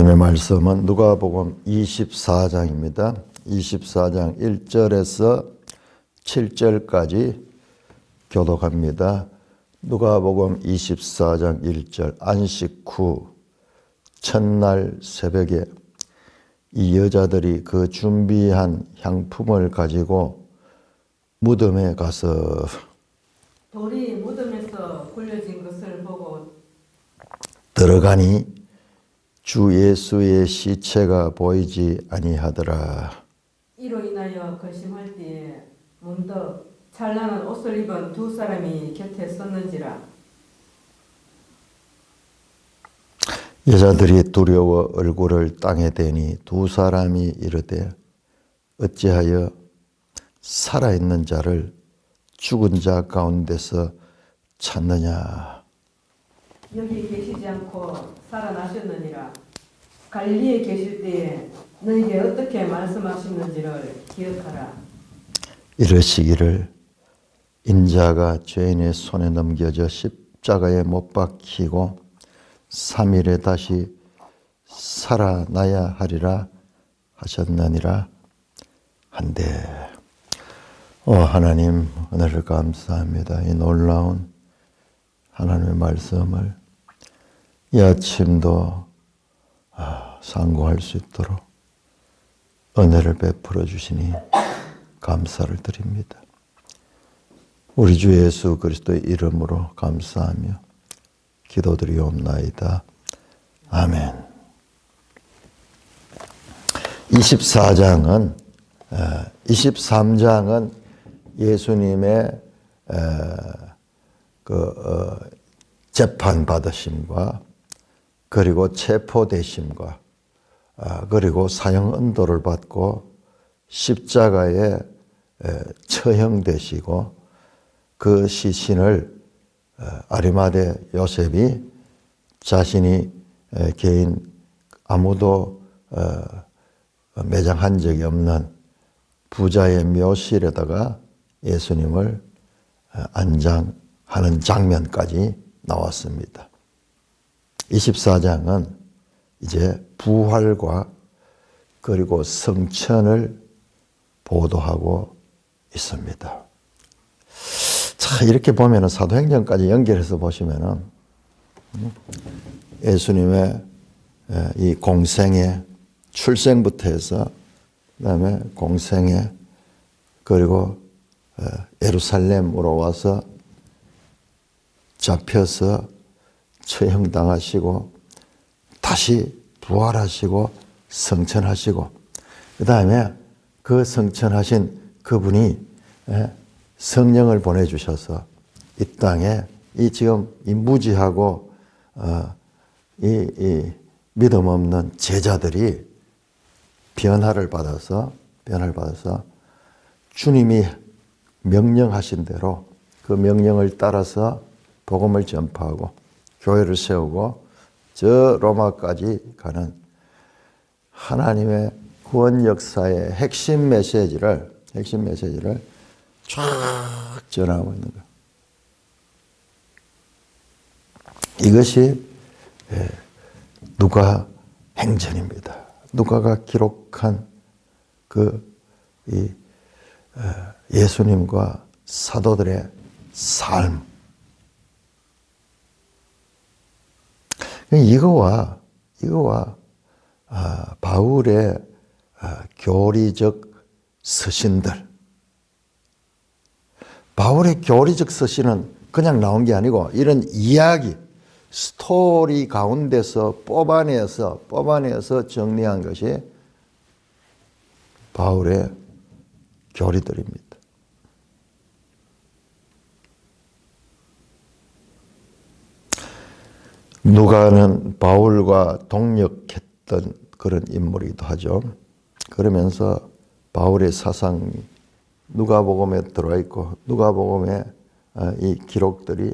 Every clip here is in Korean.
오늘의 말씀은 누가복음 24장입니다. 24장 1절에서 7절까지 교독합니다. 누가복음 24장 1절 안식 후 첫날 새벽에 이 여자들이 그 준비한 향품을 가지고 무덤에 가서 돌이 무덤에서 굴려진 것을 보고 들어가니 주 예수의 시체가 보이지 아니하더라. 이로 인하여 결심할 때에 문득 찬란한 옷을 입은 두 사람이 곁에 섰는지라. 여자들이 두려워 얼굴을 땅에 대니 두 사람이 이르되 어찌하여 살아있는 자를 죽은 자 가운데서 찾느냐. 여기 계시지 않고 살아나셨느니라. 갈릴리에 계실 때에 너에게 어떻게 말씀하셨는지를 기억하라. 이르시기를 인자가 죄인의 손에 넘겨져 십자가에 못 박히고 3일에 다시 살아나야 하리라 하셨느니라 한데. 하나님, 은혜를 감사합니다. 이 놀라운 하나님의 말씀을 이 아침도 상고할 수 있도록 은혜를 베풀어 주시니 감사를 드립니다. 우리 주 예수 그리스도의 이름으로 감사하며 기도드리옵나이다. 아멘. 23장은 예수님의 재판 받으심과 그리고 체포되심과 그리고 사형 언도를 받고 십자가에 처형되시고 그 시신을 아리마대 요셉이 자신이 개인 아무도 매장한 적이 없는 부자의 묘실에다가 예수님을 안장하는 장면까지 나왔습니다. 24장은 이제 부활과 그리고 성천을 보도하고 있습니다. 자, 이렇게 보면은 사도행전까지 연결해서 보시면은 예수님의 이 공생의 출생부터 해서 그다음에 공생의 그리고 예루살렘으로 와서 잡혀서 처형당하시고 다시 부활하시고 성천하시고 그 다음에 그 성천하신 그분이 성령을 보내주셔서 이 땅에 이 지금 이 무지하고 이 믿음 없는 제자들이 변화를 받아서 주님이 명령하신 대로 그 명령을 따라서 복음을 전파하고 교회를 세우고 저 로마까지 가는 하나님의 구원 역사의 핵심 메시지를 쫙 전하고 있는 거예요. 이것이 누가 행전입니다. 누가가 기록한 예수님과 사도들의 삶. 이거와 바울의 교리적 서신들. 바울의 교리적 서신은 그냥 나온 게 아니고 이런 이야기, 스토리 가운데서 뽑아내서 정리한 것이 바울의 교리들입니다. 누가는 바울과 동역했던 그런 인물이기도 하죠. 그러면서 바울의 사상이 누가복음에 들어와 있고 누가복음의 이 기록들이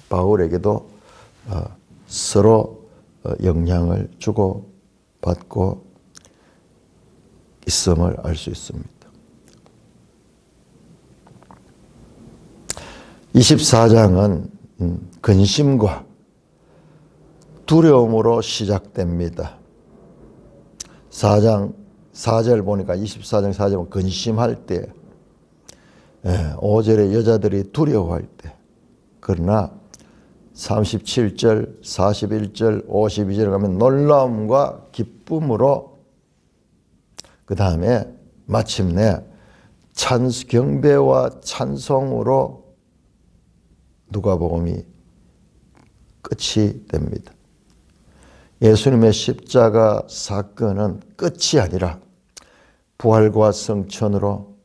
바울에게도 서로 영향을 주고 받고 있음을 알 수 있습니다. 24장은 근심과 두려움으로 시작됩니다. 4장 4절 보니까 24장 4절 근심할 때 5절에 여자들이 두려워할 때 그러나 37절, 41절, 52절 가면 놀라움과 기쁨으로 그 다음에 마침내 경배와 찬송으로 누가복음이 끝이 됩니다. 예수님의 십자가 사건은 끝이 아니라 부활과 성천으로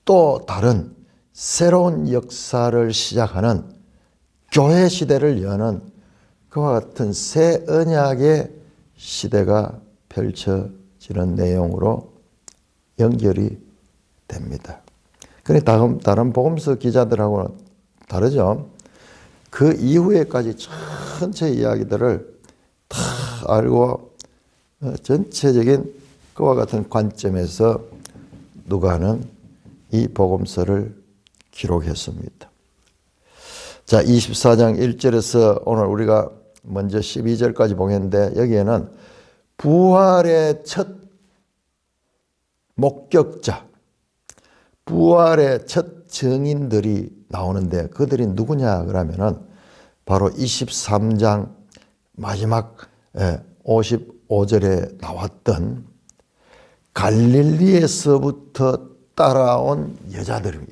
또 다른 새로운 역사를 시작하는 교회 시대를 여는 그와 같은 새 언약의 시대가 펼쳐지는 내용으로 연결이 됩니다. 그런데 다른 복음서 기자들하고는 다르죠. 그 이후에까지 전체 이야기들을 다 알고 전체적인 그와 같은 관점에서 누가는 이 복음서를 기록했습니다. 자, 24장 1절에서 오늘 우리가 먼저 12절까지 보겠는데 여기에는 부활의 첫 목격자, 부활의 첫 증인들이 나오는데 그들이 누구냐 그러면은 바로 23장 마지막 55절에 나왔던 갈릴리에서부터 따라온 여자들.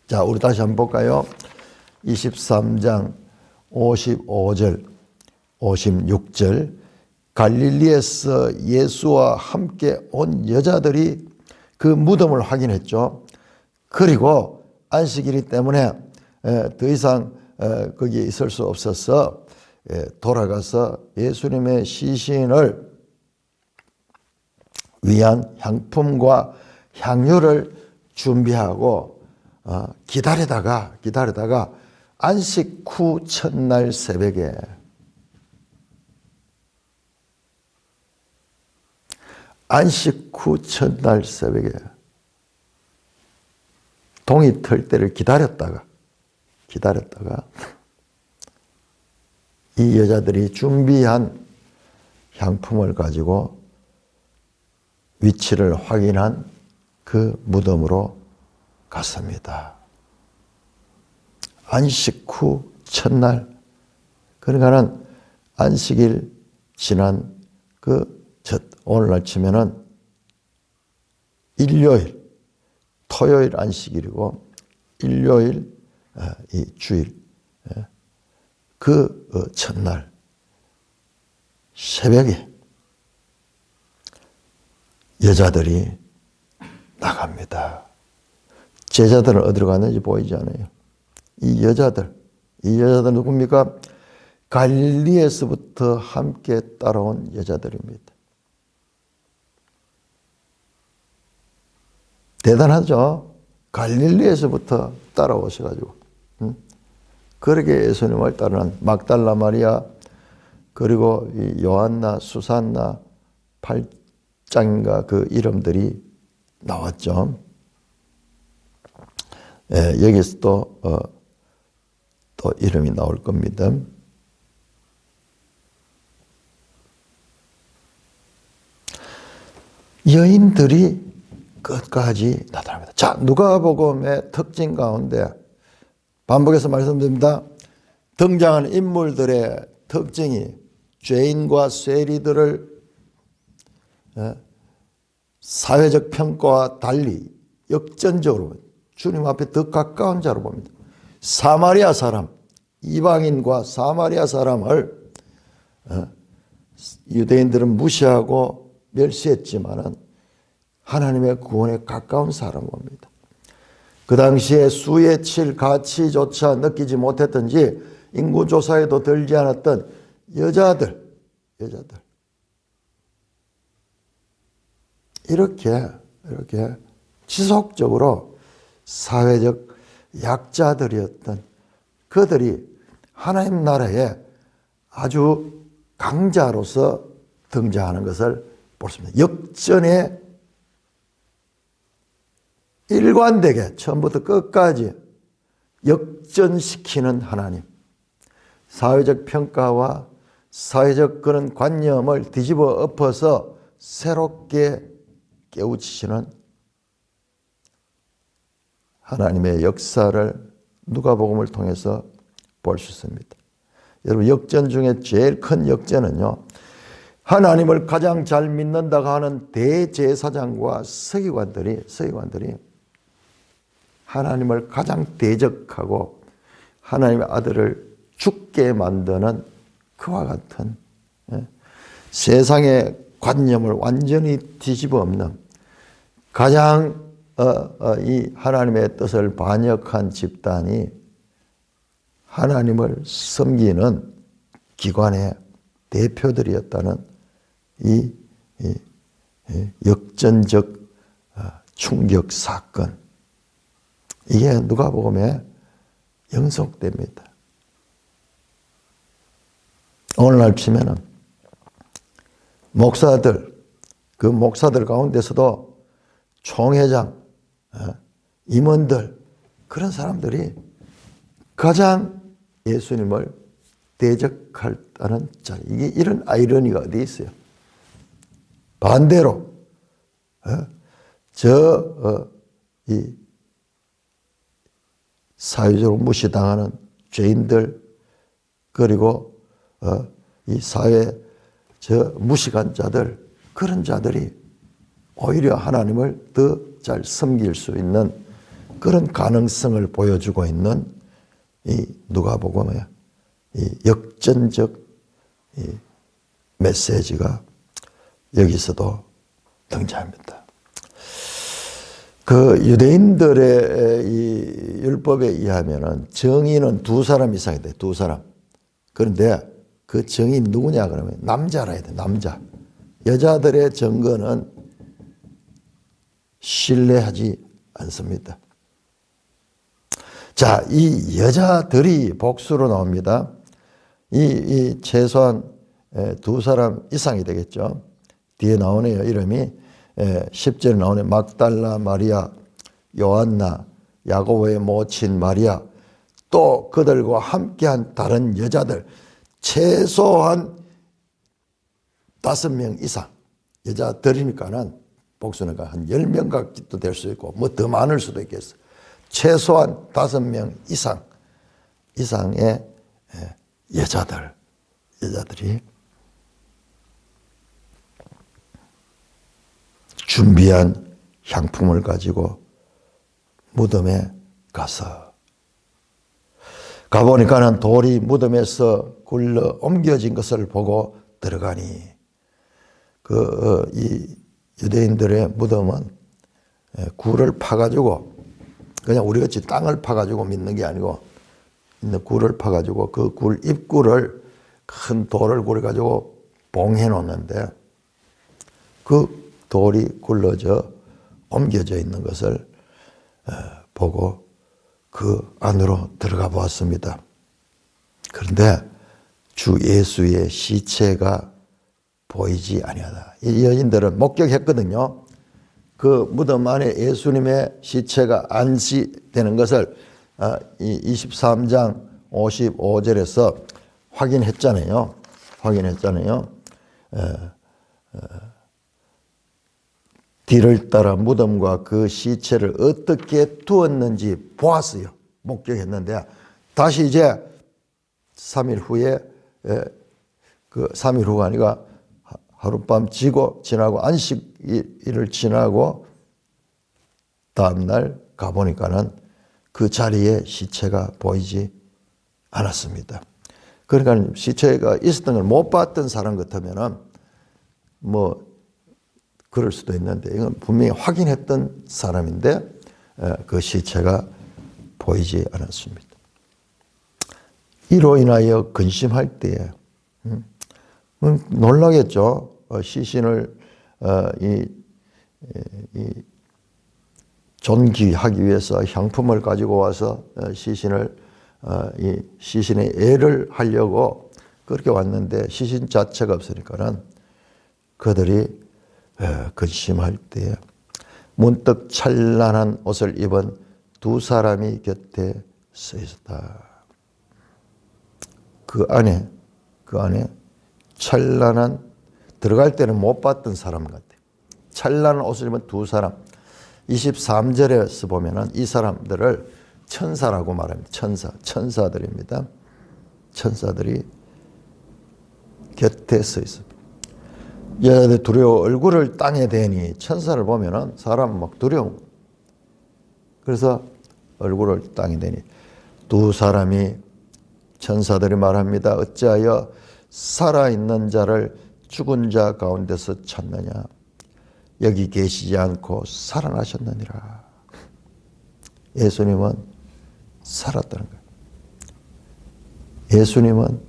자, 우리 다시 한번 볼까요? 23장 55절, 56절 갈릴리에서 예수와 함께 온 여자들이 그 무덤을 확인했죠. 그리고 안식일이 때문에 더 이상 거기에 있을 수 없어서 돌아가서 예수님의 시신을 위한 향품과 향유를 준비하고 기다리다가 안식 후 첫날 새벽에 동이 틀 때를 기다렸다가 이 여자들이 준비한 향품을 가지고 위치를 확인한 그 무덤으로 갔습니다. 안식 후 첫날, 그러니까는 안식일 지난 오늘날 치면은 일요일, 토요일 안식일이고 일요일 이 주일 그 첫날 새벽에 여자들이 나갑니다. 제자들은 어디로 갔는지 보이지 않아요. 이 여자들 누굽니까? 갈릴리에서부터 함께 따라온 여자들입니다. 대단하죠? 갈릴리에서부터 따라오셔가지고 그렇게 예수님을 따르는 막달라 마리아 그리고 이 요한나, 수산나, 팔짱인가 그 이름들이 나왔죠. 여기서 또 이름이 나올 겁니다. 여인들이 끝까지 나타납니다. 자, 누가복음의 특징 가운데 반복해서 말씀드립니다. 등장하는 인물들의 특징이 죄인과 쇠리들을 사회적 평가와 달리 역전적으로 주님 앞에 더 가까운 자로 봅니다. 사마리아 사람, 이방인과 사마리아 사람을 유대인들은 무시하고 멸시했지만은 하나님의 구원에 가까운 사람 봅니다. 그 당시에 수에 칠 가치조차 느끼지 못했던지 인구조사에도 들지 않았던 여자들 이렇게 지속적으로 사회적 약자들이었던 그들이 하나님 나라에 아주 강자로서 등장하는 것을 볼 수 있습니다. 역전에 일관되게 처음부터 끝까지 역전시키는 하나님, 사회적 평가와 사회적 그런 관념을 뒤집어 엎어서 새롭게 깨우치시는 하나님의 역사를 누가복음을 통해서 볼 수 있습니다. 여러분, 역전 중에 제일 큰 역전은요, 하나님을 가장 잘 믿는다고 하는 대제사장과 서기관들이 하나님을 가장 대적하고 하나님의 아들을 죽게 만드는 그와 같은 세상의 관념을 완전히 뒤집어 엎는 가장 이 하나님의 뜻을 반역한 집단이 하나님을 섬기는 기관의 대표들이었다는 이 역전적 충격 사건, 이게 누가복음에 영속됩니다. 오늘날 치면은 목사들, 그 목사들 가운데서도 총회장, 임원들, 그런 사람들이 가장 예수님을 대적할다는 자, 이게 이런 아이러니가 어디 있어요? 반대로 이 사회적으로 무시당하는 죄인들, 그리고 이 사회 무식한 자들, 그런 자들이 오히려 하나님을 더 잘 섬길 수 있는 그런 가능성을 보여주고 있는 이 누가복음의 이 역전적 이 메시지가 여기서도 등장합니다. 그 유대인들의 이 율법에 의하면은 정의는 2사람 이상이 돼, 2사람. 그런데 그 정의는 누구냐 그러면 남자라 해야 돼, 남자. 여자들의 증거는 신뢰하지 않습니다. 자, 이 여자들이 복수로 나옵니다. 이 최소한 2사람 이상이 되겠죠. 뒤에 나오네요. 이름이 10절에 나오네. 막달라 마리아, 요한나, 야고보의 모친 마리아, 또 그들과 함께한 다른 여자들, 최소한 5명 이상. 여자들이니까는 복수는 한 10명 가까이도 될 수 있고 뭐 더 많을 수도 있겠어. 최소한 5명 이상의 여자들이 준비한 향품을 가지고 무덤에 가보니까는 돌이 무덤에서 굴러 옮겨진 것을 보고 들어가니, 이 유대인들의 무덤은 굴을 파가지고, 그냥 우리같이 땅을 파가지고 믿는 게 아니고 굴을 파가지고 그 굴 입구를 큰 돌을 굴려가지고 봉해 놓는데, 그 돌이 굴러져 옮겨져 있는 것을 보고 그 안으로 들어가 보았습니다. 그런데 주 예수의 시체가 보이지 아니하다. 이 여인들은 목격했거든요. 그 무덤 안에 예수님의 시체가 안치되는 것을 이 23장 55절에서 확인했잖아요. 뒤를 따라 무덤과 그 시체를 어떻게 두었는지 보았어요. 목격했는데 다시 이제 3일 후에, 그 3일 후가 아니라 하룻밤 지나고 안식일을 지나고 다음날 가보니까는 그 자리에 시체가 보이지 않았습니다. 그러니까 시체가 있었던 걸 못 봤던 사람 같으면은 뭐 그럴 수도 있는데, 이건 분명히 확인했던 사람인데 그 시체가 보이지 않았습니다. 이로 인하여 근심할 때에 놀라겠죠. 시신을 존귀하기 위해서 향품을 가지고 와서 시신의 애를 하려고 그렇게 왔는데 시신 자체가 없으니까는 그들이 근심할 때에 문득 찬란한 옷을 입은 2사람이 곁에 서 있었다. 그 안에 찬란한, 들어갈 때는 못 봤던 사람 같아요. 찬란한 옷을 입은 두 사람. 23절에서 보면은 이 사람들을 천사라고 말합니다. 천사들입니다. 천사들이 곁에 서 있습니다. 여자들 두려워 얼굴을 땅에 대니 천사를 보면은 사람 막 두려워. 그래서 얼굴을 땅에 대니 두 사람이 천사들이 말합니다. 어찌하여 살아있는 자를 죽은 자 가운데서 찾느냐. 여기 계시지 않고 살아나셨느니라. 예수님은 살았다는 거예요. 예수님은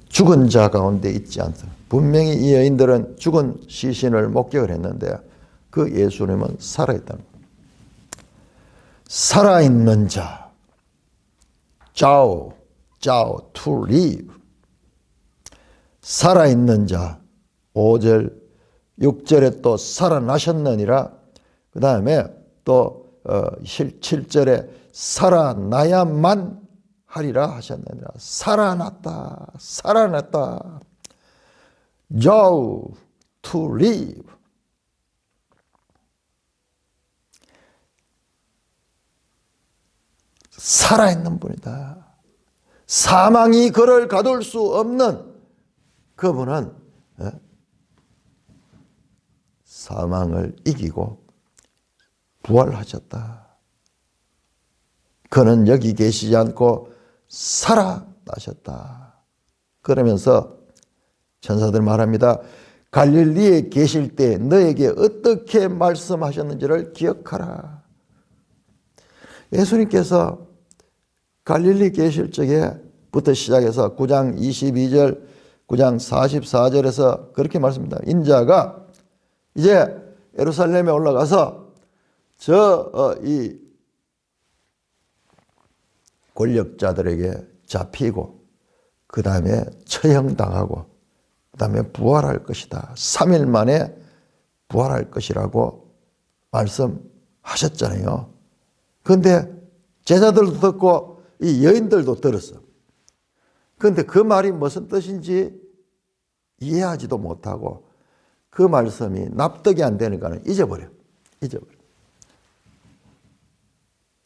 죽은 자 가운데 있지 않다. 분명히 이 여인들은 죽은 시신을 목격을 했는데 그 예수님은 살아있다는 거예요. 살아있는 자. 자오, to live. 살아있는 자. 5절, 6절에 또 살아나셨느니라. 그 다음에 또 7절에 살아나야만 하리라 하셨느니라. 살아났다. Joe to live. 살아있는 분이다. 사망이 그를 가둘 수 없는 그분은 사망을 이기고 부활하셨다. 그는 여기 계시지 않고 살아나셨다. 그러면서 천사들 말합니다. 갈릴리에 계실 때 너에게 어떻게 말씀하셨는지를 기억하라. 예수님께서 갈릴리 계실 적에부터 시작해서 9장 22절, 9장 44절에서 그렇게 말씀합니다. 인자가 이제 예루살렘에 올라가서 이 권력자들에게 잡히고 그 다음에 처형당하고 그 다음에 부활할 것이다. 3일 만에 부활할 것이라고 말씀하셨잖아요. 그런데 제자들도 듣고 이 여인들도 들었어. 그런데 그 말이 무슨 뜻인지 이해하지도 못하고 그 말씀이 납득이 안 되니까는 잊어버려.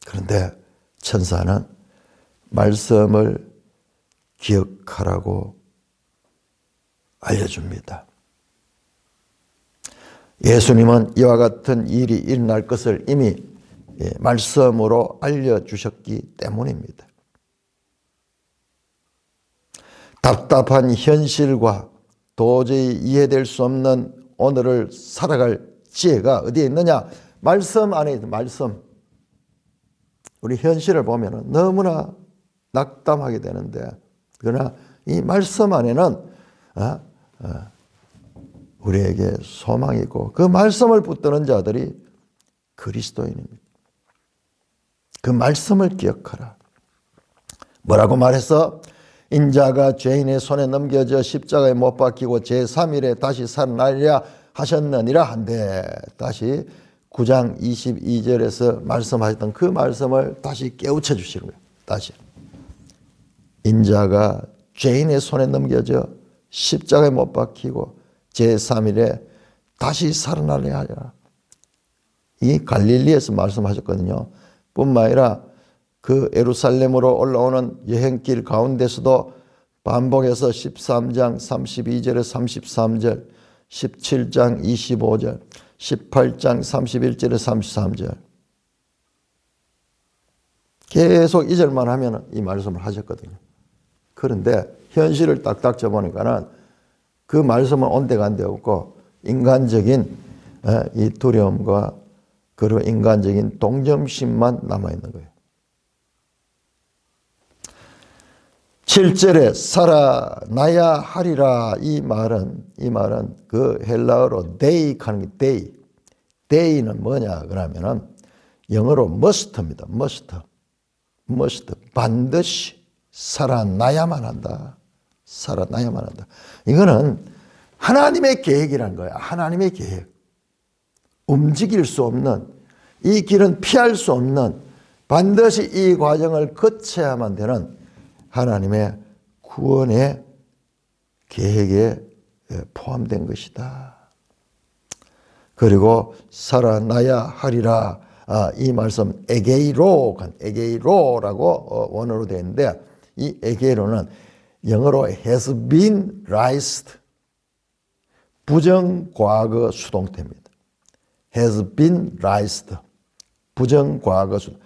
그런데 천사는 말씀을 기억하라고 알려줍니다. 예수님은 이와 같은 일이 일어날 것을 이미 말씀으로 알려주셨기 때문입니다. 답답한 현실과 도저히 이해될 수 없는 오늘을 살아갈 지혜가 어디에 있느냐? 말씀 안에 있는 말씀. 우리 현실을 보면 너무나 낙담하게 되는데 그러나 이 말씀 안에는 우리에게 소망이 있고 그 말씀을 붙드는 자들이 그리스도인입니다. 그 말씀을 기억하라. 뭐라고 말해서 인자가 죄인의 손에 넘겨져 십자가에 못 박히고 제3일에 다시 살아나리라 하셨느니라 한데 다시 9장 22절에서 말씀하셨던 그 말씀을 다시 깨우쳐 주시는 거예요. 다시 인자가 죄인의 손에 넘겨져 십자가에 못 박히고 제3일에 다시 살아나리라 하리라. 이 갈릴리에서 말씀하셨거든요. 뿐만 아니라 그 예루살렘으로 올라오는 여행길 가운데서도 반복해서 13장 32절에 33절, 17장 25절, 18장 31절에 33절 계속 이 절만 하면 이 말씀을 하셨거든요. 그런데 현실을 딱딱 접어보니까는 그 말씀은 온데간데 없고 인간적인 이 두려움과 그리고 인간적인 동정심만 남아있는 거예요. 7절에 살아나야 하리라 이 말은 그 헬라어로 데이하는 게 데이는 뭐냐 그러면은 영어로 must입니다. must 반드시 살아나야만 한다. 이거는 하나님의 계획이라는 거야. 하나님의 계획. 움직일 수 없는 이 길은 피할 수 없는 반드시 이 과정을 거쳐야만 되는 하나님의 구원의 계획의 포함된 것이다. 그리고 살아나야 하리라. 이 말씀 에게이로라고 원어로 되어 있는데 이 에게이로는 영어로 has been raised 부정과거 수동태입니다. has been raised 부정과거 수동.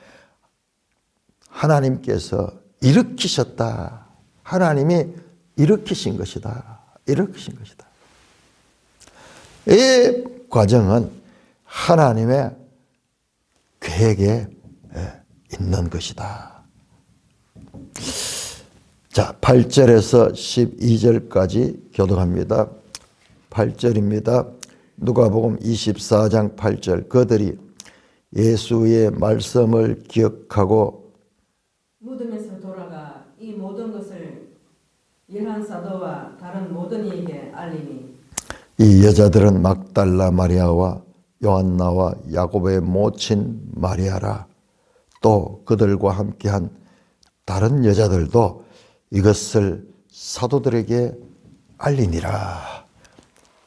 하나님께서 일으키셨다. 하나님이 일으키신 것이다. 일으키신 것이다. 이 과정은 하나님의 계획에 있는 것이다. 자, 8절에서 12절까지 교독합니다. 8절입니다. 누가복음 24장 8절. 그들이 예수의 말씀을 기억하고 무덤에서 돌아가 이 모든 것을 열한 사도와 다른 모든 이에게 알리니 이 여자들은 막달라 마리아와 요한나와 야고보의 모친 마리아라. 또 그들과 함께한 다른 여자들도 이것을 사도들에게 알리니라.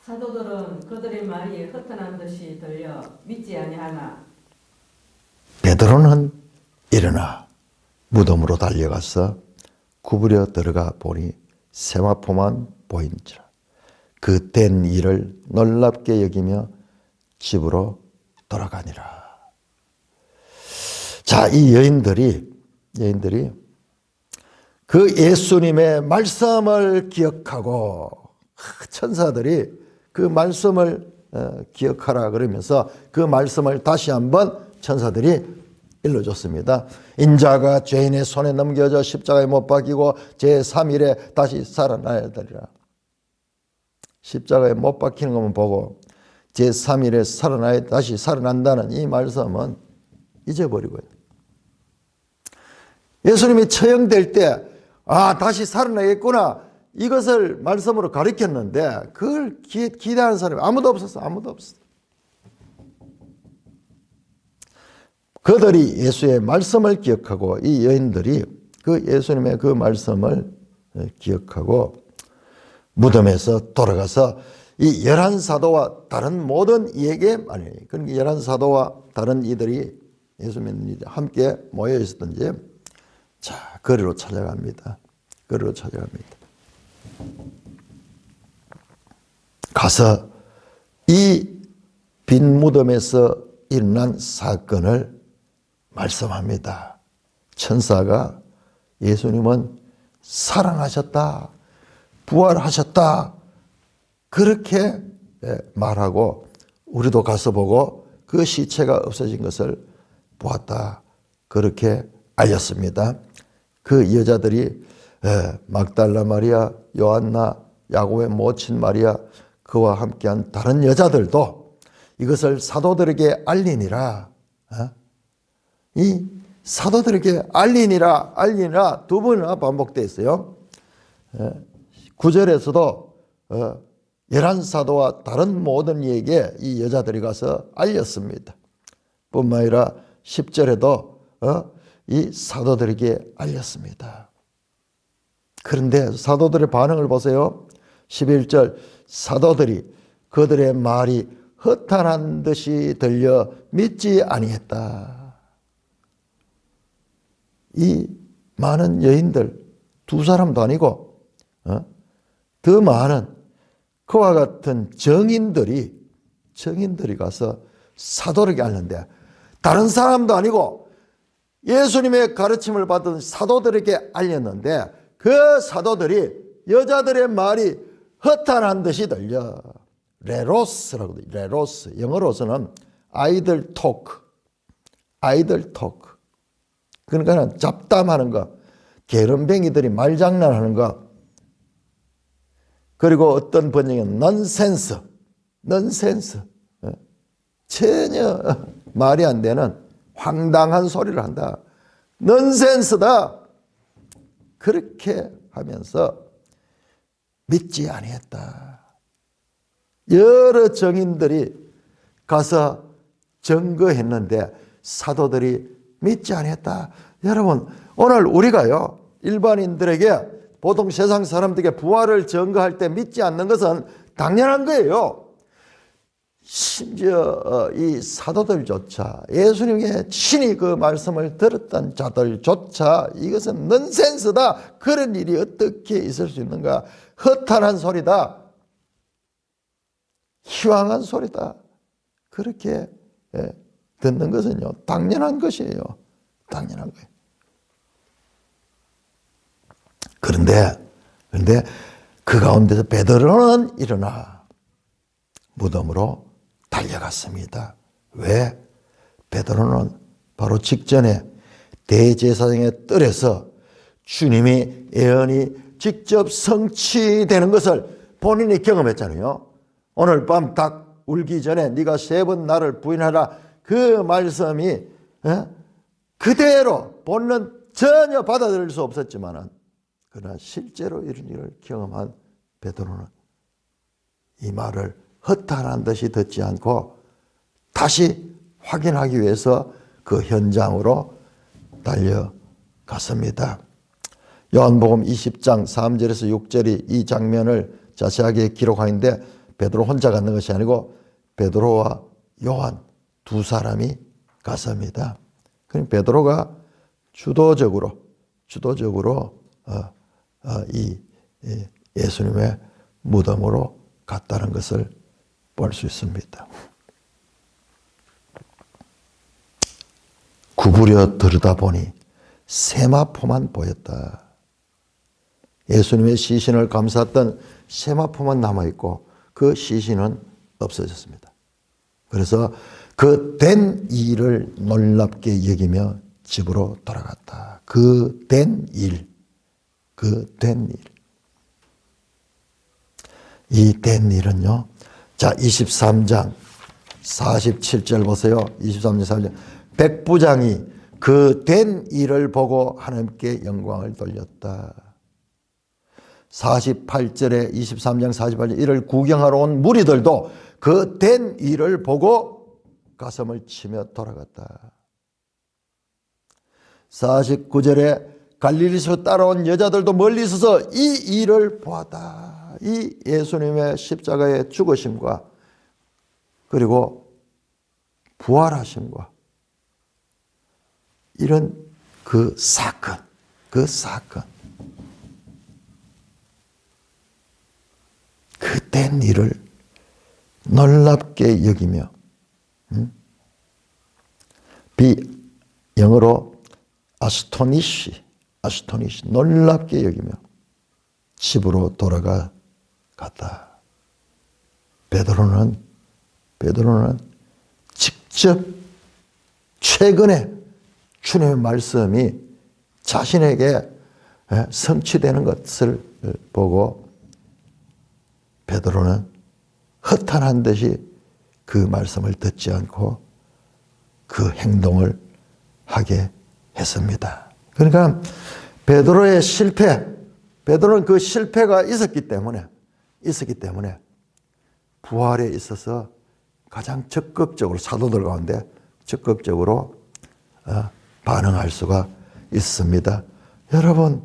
사도들은 그들의 말이 흩어난 듯이 들려 믿지 아니하나 베드로는 일어나 무덤으로 달려가서 구부려 들어가 보니 세마포만 보인지라. 그 된 일을 놀랍게 여기며 집으로 돌아가니라. 자, 이 여인들이 그 예수님의 말씀을 기억하고 천사들이 그 말씀을 기억하라 그러면서 그 말씀을 다시 한번 천사들이 일러줬습니다. 인자가 죄인의 손에 넘겨져 십자가에 못 박히고 제3일에 다시 살아나야 되리라. 십자가에 못 박히는 것만 보고 제3일에 살아나야 다시 살아난다는 이 말씀은 잊어버리고요. 예수님이 처형될 때 다시 살아나겠구나 이것을 말씀으로 가르쳤는데 그걸 기대하는 사람이 아무도 없었어. 아무도 없어. 그들이 예수의 말씀을 기억하고 이 여인들이 그 예수님의 그 말씀을 기억하고 무덤에서 돌아가서 이 11사도와 다른 모든 이에게 말이에요. 그러니까 11사도와 다른 이들이 예수 믿는 이들 함께 모여 있었던지 자, 거리로 찾아갑니다. 거리로 찾아갑니다. 가서 이 빈 무덤에서 일어난 사건을 말씀합니다. 천사가 예수님은 살아나셨다. 부활하셨다. 그렇게 말하고 우리도 가서 보고 그 시체가 없어진 것을 보았다. 그렇게 알렸습니다. 그 여자들이 막달라 마리아, 요한나, 야고보의 모친 마리아 그와 함께한 다른 여자들도 이것을 사도들에게 알리니라. 이 사도들에게 알리니라 두 번이나 반복되어 있어요. 9절에서도 11사도와 다른 모든 이에게 이 여자들이 가서 알렸습니다. 뿐만 아니라 10절에도 이 사도들에게 알렸습니다. 그런데 사도들의 반응을 보세요. 11절 사도들이 그들의 말이 허탄한 듯이 들려 믿지 아니했다. 이 많은 여인들 두 사람도 아니고 더 많은 그와 같은 정인들이 가서 사도에게 알렸는데 다른 사람도 아니고 예수님의 가르침을 받은 사도들에게 알렸는데 그 사도들이 여자들의 말이 허탄한 듯이 들려 레로스라고 해요. 레로스 영어로서는 아이들 토크 그러니까 잡담하는 거 게으름뱅이들이 말장난하는 거 그리고 어떤 번역은 넌센스 전혀 말이 안 되는 황당한 소리를 한다. 넌센스다. 그렇게 하면서 믿지 아니했다. 여러 정인들이 가서 증거했는데 사도들이 믿지 아니했다. 여러분 오늘 우리가요 일반인들에게 보통 세상 사람들에게 부활을 증거할 때 믿지 않는 것은 당연한 거예요. 심지어 이 사도들조차 예수님의 친히 그 말씀을 들었던 자들조차 이것은 넌센스다. 그런 일이 어떻게 있을 수 있는가. 허탄한 소리다. 희망한 소리다. 그렇게 듣는 것은요, 당연한 것이에요. 당연한 거예요. 그런데 그 가운데서 베드로는 일어나 무덤으로 달려갔습니다. 왜? 베드로는 바로 직전에 대제사장의 뜰에서 주님이 예언이 직접 성취되는 것을 본인이 경험했잖아요. 오늘 밤 닭 울기 전에 네가 3번 나를 부인하라. 그 말씀이 그대로 본론 전혀 받아들일 수 없었지만은 그러나 실제로 이런 일을 경험한 베드로는 이 말을 허탄한 듯이 듣지 않고 다시 확인하기 위해서 그 현장으로 달려갔습니다. 요한복음 20장 3절에서 6절이 이 장면을 자세하게 기록하는데 베드로 혼자 갔는 것이 아니고 베드로와 요한 두 사람이 갔습니다. 그럼 베드로가 주도적으로 이 예수님의 무덤으로 갔다는 것을 볼 수 있습니다. 구부려 들여다보니 세마포만 보였다. 예수님의 시신을 감쌌던 세마포만 남아있고 그 시신은 없어졌습니다. 그래서 그 된 일을 놀랍게 여기며 집으로 돌아갔다. 그 된 일. 이 된 일은요. 자, 23장 47절 보세요. 23장 47절. 백부장이 그 된 일을 보고 하나님께 영광을 돌렸다. 48절에 23장 48절 이를 구경하러 온 무리들도 그 된 일을 보고 가슴을 치며 돌아갔다. 49절에 갈릴리에서 따라온 여자들도 멀리 있어서 이 일을 보았다. 이 예수님의 십자가의 죽으심과 그리고 부활하심과 이런 그 사건 그 된 일을 놀랍게 여기며 영어로 아스토니시 놀랍게 여기며 집으로 돌아갔다. 베드로는 직접 최근에 주님의 말씀이 자신에게 성취되는 것을 보고 베드로는 허탄한 듯이 그 말씀을 듣지 않고 그 행동을 하게 했습니다. 그러니까 베드로의 베드로는 그 실패가 있었기 때문에 부활에 있어서 가장 적극적으로 사도들 가운데 적극적으로 반응할 수가 있습니다. 여러분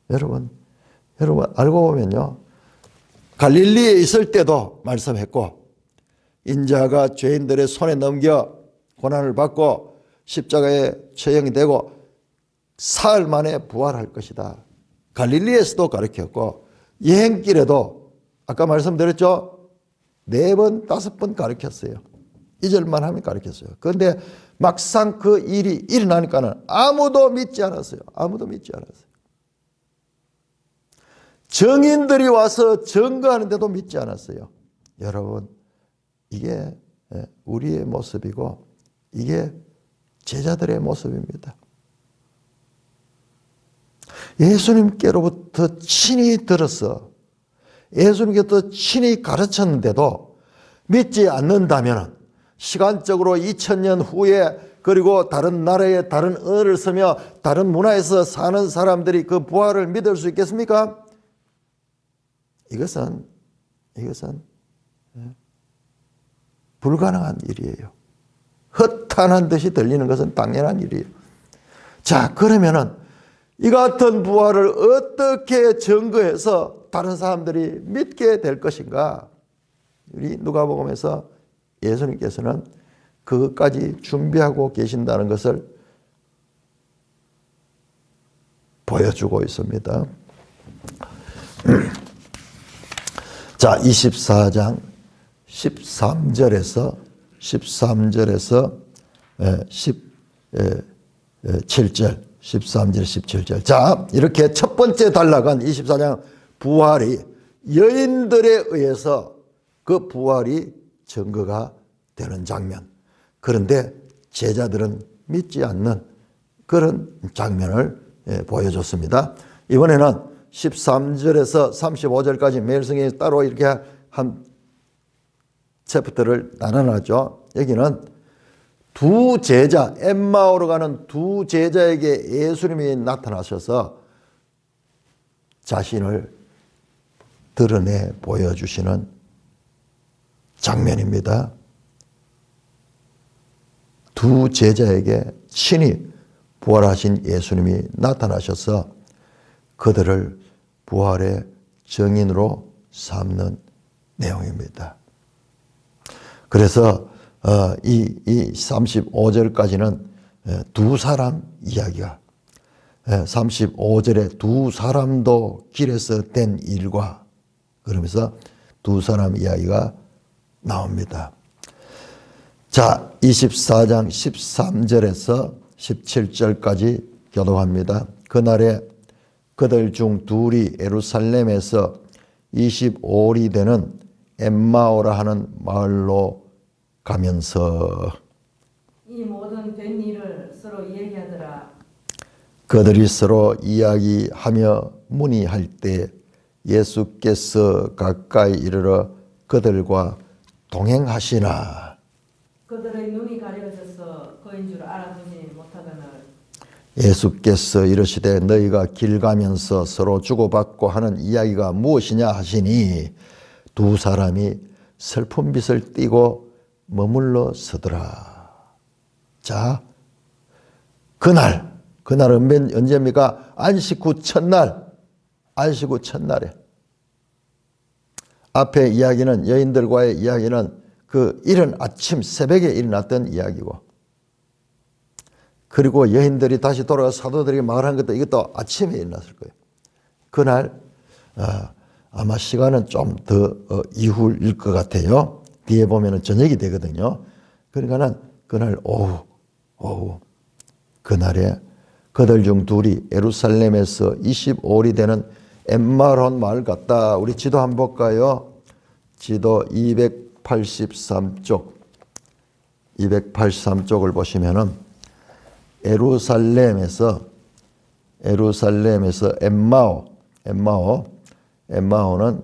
알고 보면요. 갈릴리에 있을 때도 말씀했고 인자가 죄인들의 손에 넘겨 고난을 받고 십자가에 처형이 되고 사흘 만에 부활할 것이다. 갈릴리에서도 가르쳤고 여행길에도 아까 말씀드렸죠. 4번, 5번 가르쳤어요. 2절만 하면 가르쳤어요. 그런데 막상 그 일이 일어나니까는 아무도 믿지 않았어요. 정인들이 와서 증거하는데도 믿지 않았어요. 여러분, 이게 우리의 모습이고 이게 제자들의 모습입니다. 예수님께로부터 친히 들어서 예수님께서 친히 가르쳤는데도 믿지 않는다면 시간적으로 2000년 후에 그리고 다른 나라에 다른 언어를 쓰며 다른 문화에서 사는 사람들이 그 부활을 믿을 수 있겠습니까? 이것은 불가능한 일이에요. 허탄한 듯이 들리는 것은 당연한 일이에요. 자, 그러면은 이 같은 부활을 어떻게 증거해서 다른 사람들이 믿게 될 것인가? 우리 누가복음에서 예수님께서는 그것까지 준비하고 계신다는 것을 보여주고 있습니다. 자, 24장 13절에서 17절, 13절, 17절. 자, 이렇게 첫 번째 단락은 24장 부활이 여인들에 의해서 그 부활이 증거가 되는 장면. 그런데 제자들은 믿지 않는 그런 장면을 보여줬습니다. 이번에는 13절에서 35절까지 매일 성경에 따로 이렇게 한 챕터를 나눠놨죠. 여기는 두 제자, 엠마오로 가는 두 제자에게 예수님이 나타나셔서 자신을 드러내 보여주시는 장면입니다. 두 제자에게 친히 부활하신 예수님이 나타나셔서 그들을 부활의 증인으로 삼는 내용입니다. 그래서 이 35절까지는 두 사람 이야기가 35절에 두 사람도 길에서 된 일과 그러면서 두 사람 이야기가 나옵니다. 자, 24장 13절에서 17절까지 교독합니다. 그날에 그들 중 둘이 예루살렘에서 25리 되는 엠마오라 하는 마을로 가면서 이 모든 된 일을 서로 얘기하더라. 그들이 서로 이야기하며 문의할 때 예수께서 가까이 이르러 그들과 동행하시나 그들의 눈이 가려져서 그인 줄 알아보지 못하거늘 예수께서 이르시되 너희가 길 가면서 서로 주고받고 하는 이야기가 무엇이냐 하시니 두 사람이 슬픈 빛을 띠고 머물러 서더라. 자, 그날은 언제입니까? 안식 후 첫날, 안식 후 첫날에 앞에 이야기는 여인들과의 이야기는 그 이른 아침 새벽에 일어났던 이야기고 그리고 여인들이 다시 돌아가 사도들에게 말한 것도 이것도 아침에 일어났을 거예요. 그날 아마 시간은 좀 더 이후일 것 같아요. 뒤에 보면은 저녁이 되거든요. 그러니까는 그날 오후 그날에 그들 중 둘이 예루살렘에서 25리 되는 엠마오라는 마을 갔다. 우리 지도 한번 볼까요? 지도 283쪽 283쪽을 보시면은 예루살렘에서 엠마오는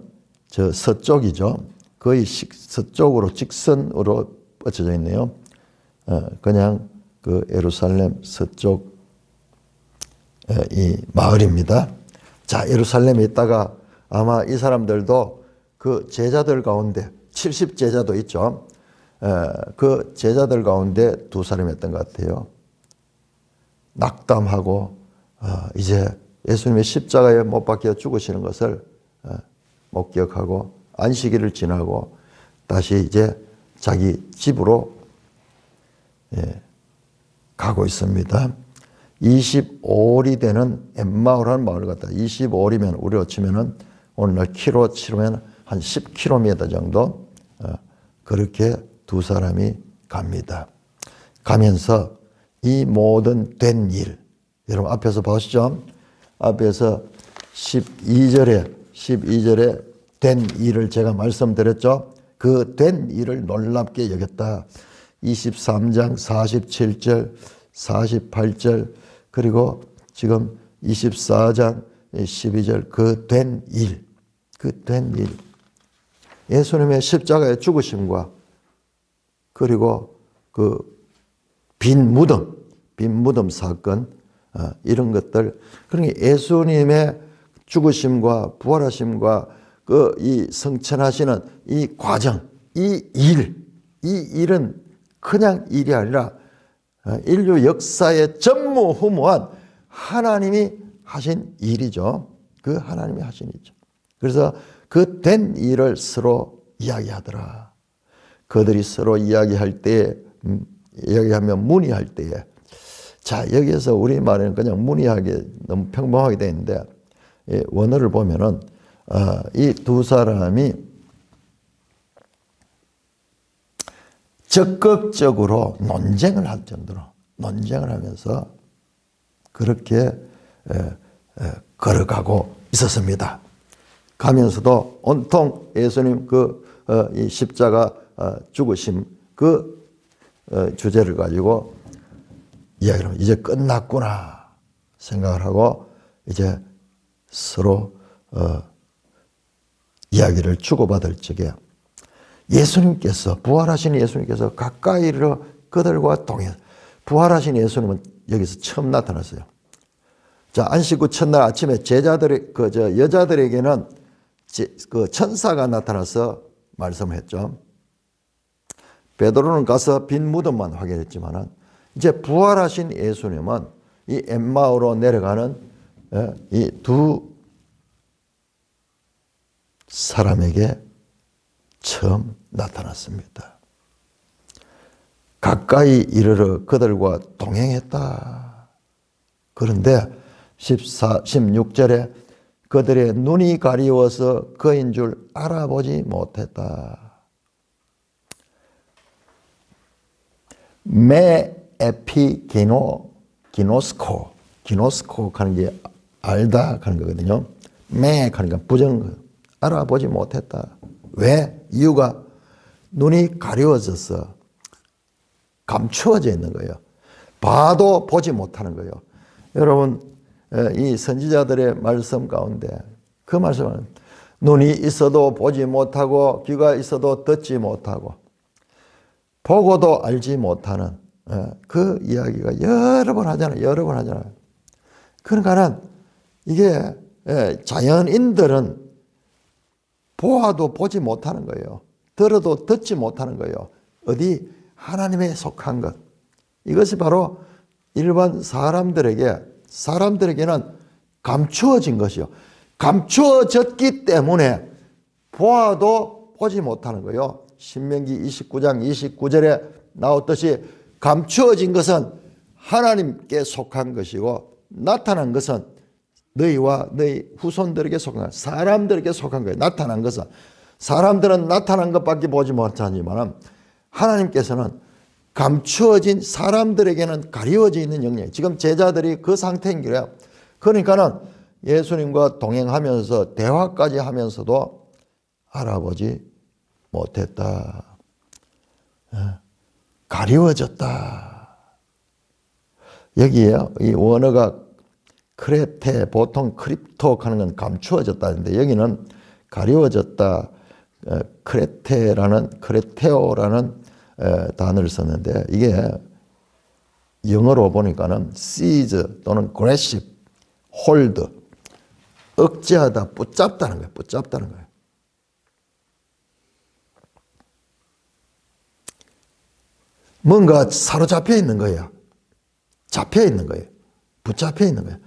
저 서쪽이죠. 거의 서쪽으로 직선으로 뻗쳐져 있네요. 그냥 그 예루살렘 서쪽 이 마을입니다. 자, 예루살렘에 있다가 아마 이 사람들도 그 제자들 가운데 70제자도 있죠. 그 제자들 가운데 두 사람이었던 것 같아요. 낙담하고 이제 예수님의 십자가에 못 박혀 죽으시는 것을 목격하고 안식일을 지나고 다시 이제 자기 집으로 가고 있습니다. 25리 되는 엠마오라는 마을 같다. 25리면 우리로 치면은 오늘날 키로 치면 한 10km 정도 그렇게 두 사람이 갑니다. 가면서 이 모든 된 일, 여러분 앞에서 보시죠. 앞에서 12절에 된 일을 제가 말씀드렸죠. 그 된 일을 놀랍게 여겼다. 23장 47절, 48절 그리고 지금 24장 12절 그 된 일, 예수님의 십자가의 죽으심과 그리고 그 빈 무덤 사건 이런 것들 그러니까 예수님의 죽으심과 부활하심과 그 이 성천하시는 이 과정 이 일은 그냥 일이 아니라 인류 역사의 전무후무한 하나님이 하신 일이죠. 그 하나님이 하신 일이죠. 그래서 그 된 일을 서로 이야기하더라. 그들이 서로 이야기할 때, 이야기하면 문의할 때에, 자, 여기에서 우리말에는 그냥 문의하게 너무 평범하게 되어 있는데, 원어를 보면은, 이 두 사람이 적극적으로 논쟁을 할 정도로, 논쟁을 하면서 그렇게 걸어가고 있었습니다. 가면서도 온통 예수님 이 십자가 죽으심 그 주제를 가지고 이야기를 하면 이제 끝났구나 생각을 하고 이제 서로 이야기를 주고받을 적에 예수님께서 부활하신 예수님께서 가까이로 그들과 동행 부활하신 예수님은 여기서 처음 나타났어요. 자, 안식 후 첫날 아침에 제자들의 여자들에게는 그 천사가 나타나서 말씀을 했죠. 베드로는 가서 빈 무덤만 확인했지만은 이제 부활하신 예수님은 이 엠마오로 내려가는 이 두 사람에게 처음 나타났습니다. 가까이 이르러 그들과 동행했다. 그런데 16절에 그들의 눈이 가리워서 그인 줄 알아보지 못했다. 메 에피 기노스코 하는 게 알다 하는 거거든요. 메 하는 건 부정 알아보지 못했다. 왜? 이유가 눈이 가려워져서 감추어져 있는 거예요. 봐도 보지 못하는 거예요. 여러분 이 선지자들의 말씀 가운데 그 말씀은 눈이 있어도 보지 못하고 귀가 있어도 듣지 못하고 보고도 알지 못하는 그 이야기가 여러 번 하잖아요. 여러 번 하잖아요. 그러니까는 이게 자연인들은 보아도 보지 못하는 거예요. 들어도 듣지 못하는 거예요. 어디 하나님에 속한 것. 이것이 바로 일반 사람들에게는 감추어진 것이요. 감추어졌기 때문에 보아도 보지 못하는 거예요. 신명기 29장 29절에 나왔듯이 감추어진 것은 하나님께 속한 것이고 나타난 것은 너희와 너희 후손들에게 속한 사람들에게 속한 거예요. 나타난 것은 사람들은 나타난 것밖에 보지 못하지만 하나님께서는 감추어진 사람들에게는 가리워져 있는 영역. 지금 제자들이 그 상태인 거예요. 그러니까는 예수님과 동행하면서 대화까지 하면서도 알아보지 못했다. 가리워졌다. 여기에 이 원어가 크레테, 보통 크립토 하는 건 감추어졌다는데 여기는 가리워졌다. 크레테오라는 단어를 썼는데 이게 영어로 보니까는 seize 또는 grasp, hold, 억제하다, 붙잡다는 거예요. 붙잡다는 거예요. 뭔가 사로잡혀 있는 거예요. 잡혀 있는 거예요. 붙잡혀 있는 거예요.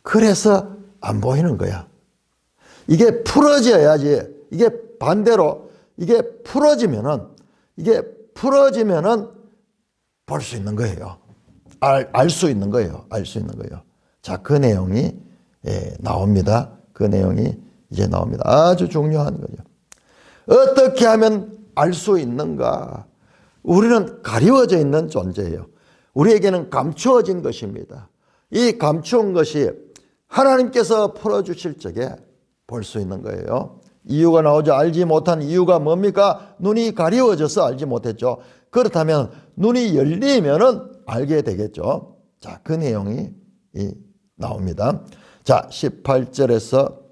그래서 안 보이는 거야. 이게 풀어져야지. 이게 반대로 이게 풀어지면은 볼 수 있는 거예요. 알 수 있는 거예요. 알 수 있는 거예요. 자, 그 내용이 나옵니다. 그 내용이 이제 나옵니다. 아주 중요한 거죠. 어떻게 하면 알 수 있는가? 우리는 가리워져 있는 존재예요. 우리에게는 감추어진 것입니다. 이 감추은 것이 하나님께서 풀어주실 적에 볼 수 있는 거예요. 이유가 나오죠. 알지 못한 이유가 뭡니까? 눈이 가리워져서 알지 못했죠. 그렇다면 눈이 열리면은 알게 되겠죠. 자, 그 내용이 나옵니다. 자, 18절에서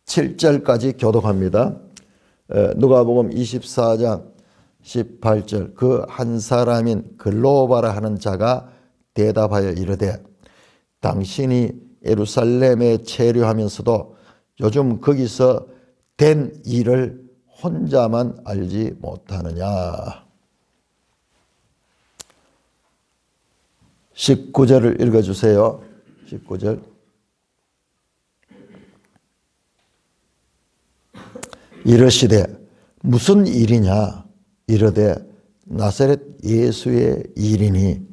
27절까지 교독합니다. 누가복음 24장 18절 그 한 사람인 글로바라 하는 자가 대답하여 이르되 당신이 예루살렘에 체류하면서도 요즘 거기서 된 일을 혼자만 알지 못하느냐. 19절을 읽어주세요. 19절 이르시되 무슨 일이냐 이르되 나사렛 예수의 일이니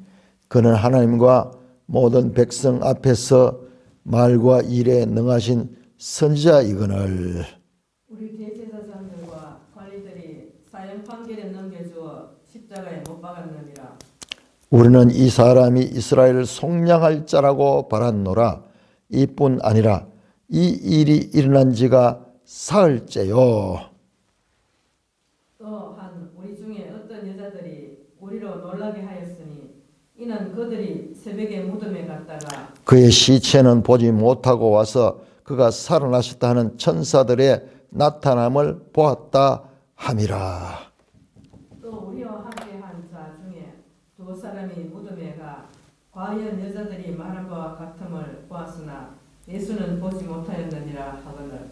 그는 하나님과 모든 백성 앞에서 말과 일에 능하신 선지자이거늘. 우리 대제사장들과 관리들이 사형 판결에 넘겨주어 십자가에 못 박았느니라. 우리는 이 사람이 이스라엘을 속량할 자라고 바랐노라. 이뿐 아니라 이 일이 일어난 지가 사흘째요. 또한 우리 중에 어떤 여자들이 우리로 놀라게 하였으니 이는 그들이 새벽에 무덤에 갔다가 그의 시체는 보지 못하고 와서 그가 살아나셨다 하는 천사들의 나타남을 보았다 함이라. 또 우리와 함께 한 자 중에 두 사람이 무덤에 가 과연 여자들이 말한 바와 같음을 보았으나 예수는 보지 못하였느니라 하거늘.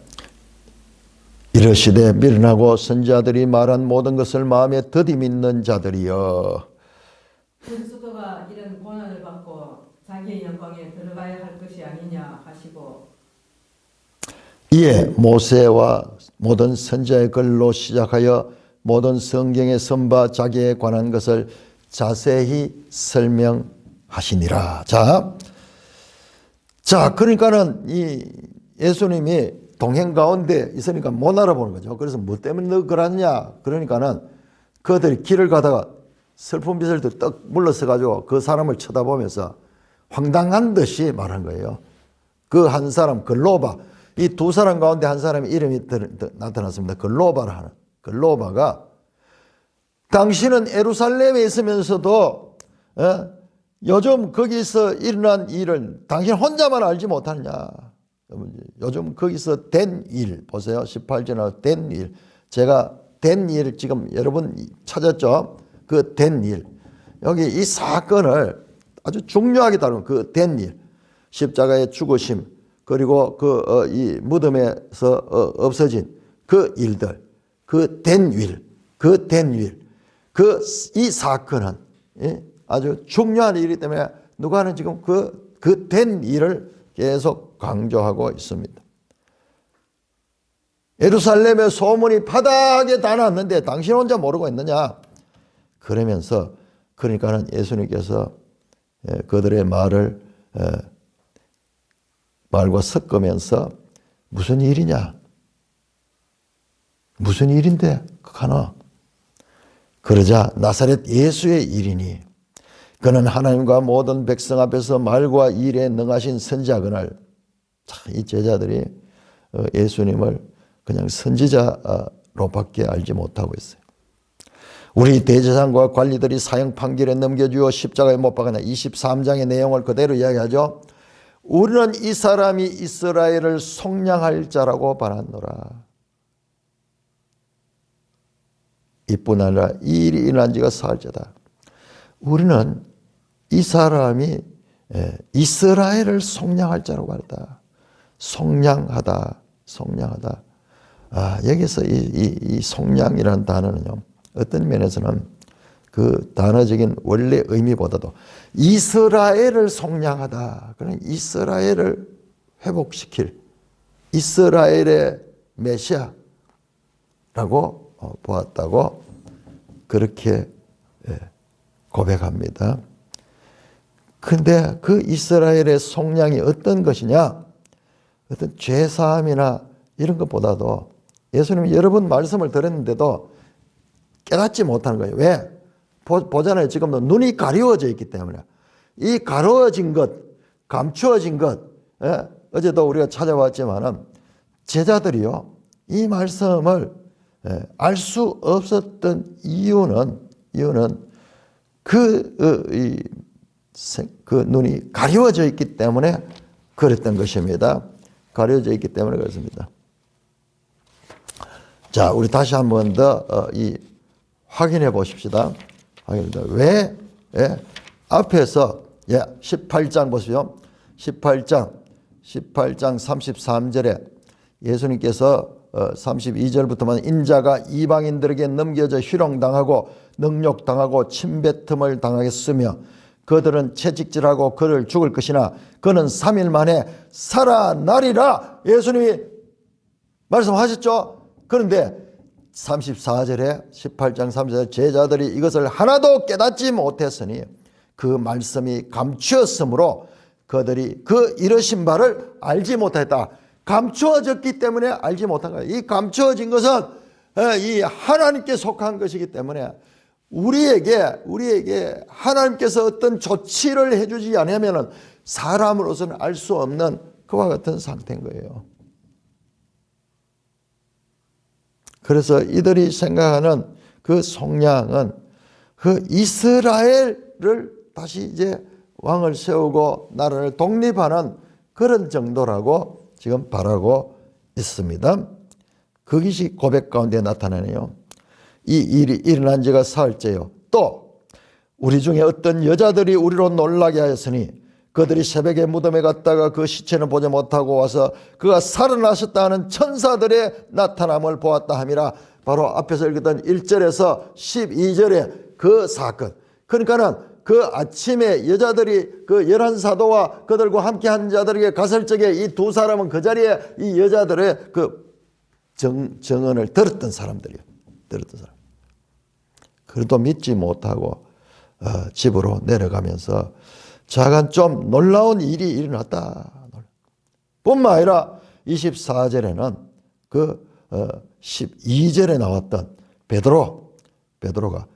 이르시되 미련하고 선지자들이 말한 모든 것을 마음에 더디 믿는 자들이여. 그리스도가 이런 고난을 받고 자기의 영광에 들어가야 할 것이 아니냐 하시고 이에 모세와 모든 선지자의 글로 시작하여 모든 성경에 선바 자기에 관한 것을 자세히 설명하시니라. 자, 그러니까는 이 예수님이 동행 가운데 있으니까 못 알아보는 거죠. 그래서 뭐 때문에 너 그러냐? 그러니까는 그들이 길을 가다가 슬픈 빛을 떡 물러서 가지고 그 사람을 쳐다보면서 황당한 듯이 말한 거예요. 그 한 사람 글로바, 이 두 사람 가운데 한 사람의 이름이 나타났습니다. 글로바라 하는 글로바가 당신은 예루살렘에 있으면서도 요즘 거기서 일어난 일을 당신 혼자만 알지 못하느냐. 요즘 거기서 된 일 보세요. 18절에 된 일. 제가 된 일 지금 여러분 찾았죠? 그 된 일. 여기 이 사건을 아주 중요하게 다룬 그 된 일. 십자가의 죽으심 그리고 이 무덤에서 없어진 그 일들. 그 된 일. 그 된 일. 이 사건은 아주 중요한 일이기 때문에 누가는 지금 그 된 일을 계속 강조하고 있습니다. 예루살렘의 소문이 바닥에 다 났는데 당신 혼자 모르고 있느냐? 그러면서 그러니까는 예수님께서 그들의 말과 섞으면서 무슨 일이냐? 무슨 일인데 하나? 그러자 나사렛 예수의 일이니 그는 하나님과 모든 백성 앞에서 말과 일에 능하신 선지자거늘. 이 제자들이 예수님을 그냥 선지자로밖에 알지 못하고 있어요. 우리 대제사장과 관리들이 사형 판결에 넘겨주어 십자가에 못 박았냐. 23장의 내용을 그대로 이야기하죠. 우리는 이 사람이 이스라엘을 속량할 자라고 바랐노라. 이뿐 아니라 이 일이 일어난 지가 사흘째다. 우리는 이 사람이 이스라엘을 속량할 자라고 말했다. 속량하다. 여기서 이 속량이라는 단어는요, 어떤 면에서는 그 단어적인 원래 의미보다도 이스라엘을 속량하다. 그러니까 이스라엘을 회복시킬 이스라엘의 메시아라고 보았다고 그렇게 고백합니다. 그런데 그 이스라엘의 속량이 어떤 것이냐? 어떤 죄사함이나 이런 것보다도 예수님이 여러 번 말씀을 드렸는데도 깨닫지 못하는 거예요. 왜? 보잖아요. 지금도 눈이 가려워져 있기 때문에. 이 가려워진 것, 감추어진 것, 어제도 우리가 찾아봤지만은 제자들이요, 이 말씀을 알 수 없었던 이유는 그 눈이 가려워져 있기 때문에 그랬던 것입니다. 가려져 있기 때문에 그렇습니다. 자, 우리 다시 한 번 더 확인해 보십시다. 왜 앞에서 18장 보시죠. 18장 33절에 예수님께서 32절부터만 인자가 이방인들에게 넘겨져 희롱당하고 능욕당하고 침뱉음을 당하겠으며 그들은 채찍질하고 그를 죽을 것이나 그는 3일 만에 살아나리라. 예수님이 말씀하셨죠. 그런데 34절에 18장 34절 제자들이 이것을 하나도 깨닫지 못했으니 그 말씀이 감추었으므로 그들이 그 이르신 바를 알지 못했다. 감추어졌기 때문에 알지 못한 거예요. 이 감추어진 것은 이 하나님께 속한 것이기 때문에 우리에게 하나님께서 어떤 조치를 해주지 않으면 사람으로서는 알 수 없는 그와 같은 상태인 거예요. 그래서 이들이 생각하는 그 속량은 그 이스라엘을 다시 이제 왕을 세우고 나라를 독립하는 그런 정도라고 지금 바라고 있습니다. 그것이 고백 가운데 나타나네요. 이 일이 일어난 지가 사흘째요. 또 우리 중에 어떤 여자들이 우리로 놀라게 하였으니 그들이 새벽에 무덤에 갔다가 그 시체는 보지 못하고 와서 그가 살아나셨다는 천사들의 나타남을 보았다 함이라. 바로 앞에서 읽었던 1절에서 12절의 그 사건. 그러니까는 그 아침에 여자들이 그 11사도와 그들과 함께한 자들에게 갔을 적에 이 두 사람은 그 자리에 이 여자들의 그 정언을 들었던 사람들이에요. 들었던 사람. 그래도 믿지 못하고 집으로 내려가면서 자간 좀 놀라운 일이 일어났다. 뿐만 아니라 24절에는 그 12절에 나왔던 베드로가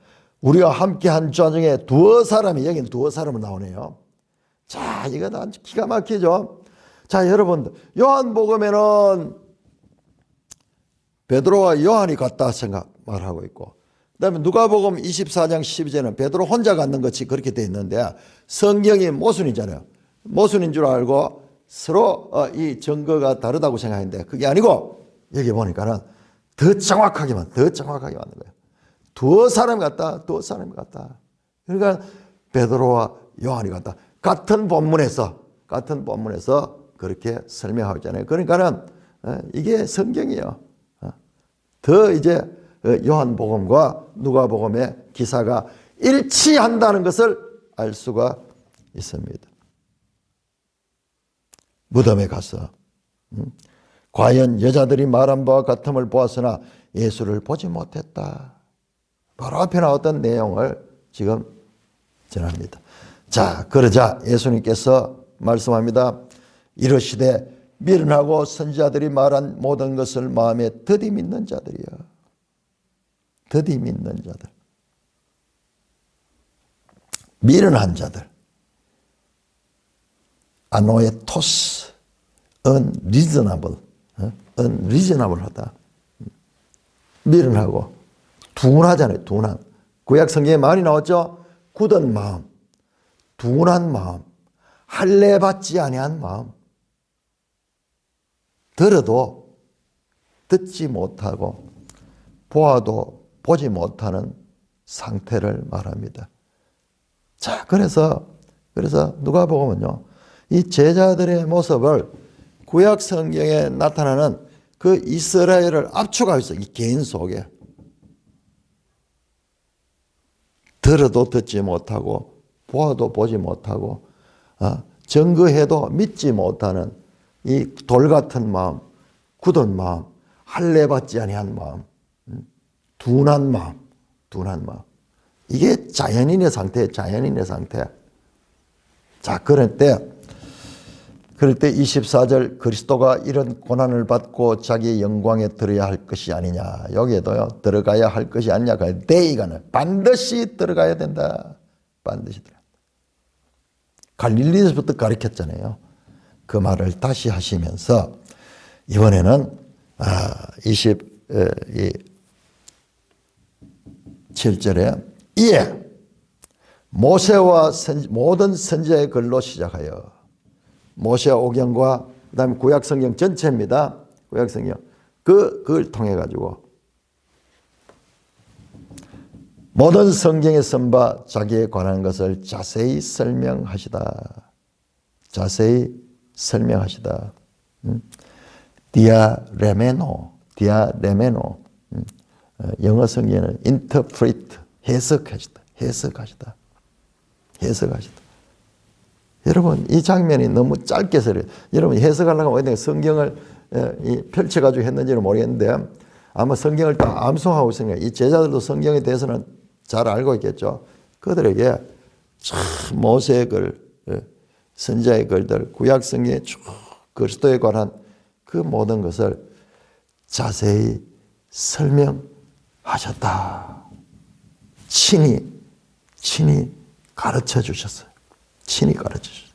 우리가 함께한 자 중에 두어 사람이, 여기는 두어 사람은 나오네요. 자, 이건 아주 기가 막히죠. 자, 여러분들, 요한복음에는 베드로와 요한이 갔다 말하고 있고, 그 다음에 누가복음 24장 12절은 베드로 혼자 갔는 것이 그렇게 되어 있는데 성경이 모순이잖아요. 모순인 줄 알고 서로 이 증거가 다르다고 생각했는데 그게 아니고 여기 보니까는 더 정확하게 만든 거예요. 두어 사람이 갔다. 그러니까 베드로와 요한이 갔다. 같은 본문에서 그렇게 설명하고 있잖아요. 그러니까는 이게 성경이에요. 더 이제 요한복음과 누가복음의 기사가 일치한다는 것을 알 수가 있습니다. 무덤에 가서 과연 여자들이 말한 바와 같음을 보았으나 예수를 보지 못했다. 바로 앞에 나왔던 내용을 지금 전합니다. 자, 그러자 예수님께서 말씀합니다. 이르시되 미련하고 선지자들이 말한 모든 것을 마음에 더디 믿는 자들이여. 더디 믿는 자들. 미련한 자들. 아노에토스. unreasonable하다. 미련하고 둔하잖아요. 둔한. 구약 성경에 많이 나왔죠. 굳은 마음, 둔한 마음, 할례 받지 아니한 마음. 들어도 듣지 못하고 보아도 보지 못하는 상태를 말합니다. 자, 그래서 누가복음은요, 이 제자들의 모습을 구약 성경에 나타나는 그 이스라엘을 압축하고 있어요. 이 개인 속에. 들어도 듣지 못하고 보아도 보지 못하고 증거해도 믿지 못하는 이 돌 같은 마음, 굳은 마음, 할례 받지 아니한 마음, 둔한 마음. 이게 자연인의 상태. 자, 그럴 때 24절 그리스도가 이런 고난을 받고 자기의 영광에 들어야 할 것이 아니냐. 여기에도요, 들어가야 할 것이 아니냐. 데이가는 반드시 들어가야 된다. 반드시 들어간다. 갈릴리에서부터 가르쳤잖아요. 그 말을 다시 하시면서 이번에는 27절에 이에 모세와 모든 선지자의 글로 시작하여 모세 오경과 그다음에 구약 성경 전체입니다. 구약 성경 그걸 통해 가지고 모든 성경에 쓴 바 자기에 관한 것을 자세히 설명하시다. 디아레메노. 영어 성경에는 interpret, 해석하시다. 여러분, 이 장면이 너무 짧게 서요. 여러분, 해석하려고 하면 성경을 펼쳐가지고 했는지는 모르겠는데, 아마 성경을 다 암송하고 있으니까 이 제자들도 성경에 대해서는 잘 알고 있겠죠. 그들에게 참 모세의 글, 선지자의 글들, 구약 성경의 쭉 그리스도에 관한 그 모든 것을 자세히 설명하셨다. 친히 가르쳐 주셨어요. 친히 가르쳐 주셨어요.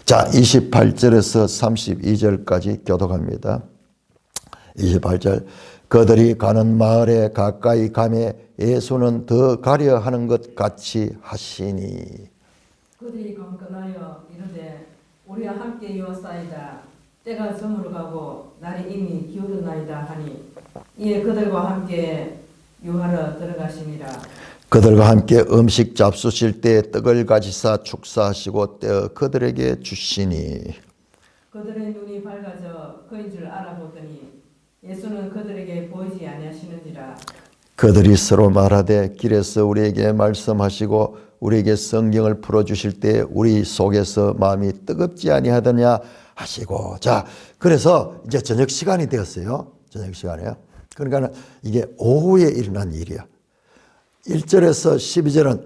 자, 28절에서 32절까지 교독합니다. 28절, 그들이 가는 마을에 가까이 가매 예수는 더 가려 하는 것 같이 하시니. 그들이 건건하여 이르되 우리와 함께 이었사이다. 때가 저물어가고 날이 이미 기울었나이다 하니 이에 그들과 함께 유하러 들어가시니라. 그들과 함께 음식 잡수실 때 떡을 가지사 축사하시고 떼어 그들에게 주시니. 그들의 눈이 밝아져 그인 줄 알아보더니 예수는 그들에게 보이지 아니하시는지라. 그들이 서로 말하되 길에서 우리에게 말씀하시고 우리에게 성경을 풀어주실 때 우리 속에서 마음이 뜨겁지 아니하더냐 하시고. 자, 그래서 이제 저녁 시간이 되었어요. 저녁 시간이에요. 그러니까 이게 오후에 일어난 일이야. 1절에서 12절은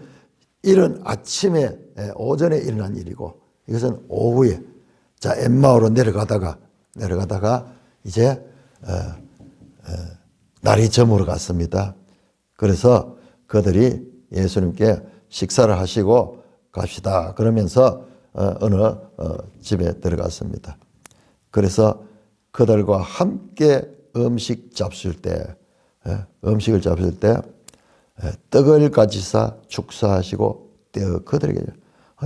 이른 아침에 오전에 일어난 일이고 이것은 오후에. 자, 엠마오로 내려가다가 이제 날이 저물어 갔습니다. 그래서 그들이 예수님께 식사를 하시고 갑시다 그러면서 어느 집에 들어갔습니다. 그래서 그들과 함께 음식을 잡술 때 떡을 가지사 축사하시고 떼어 그들에게.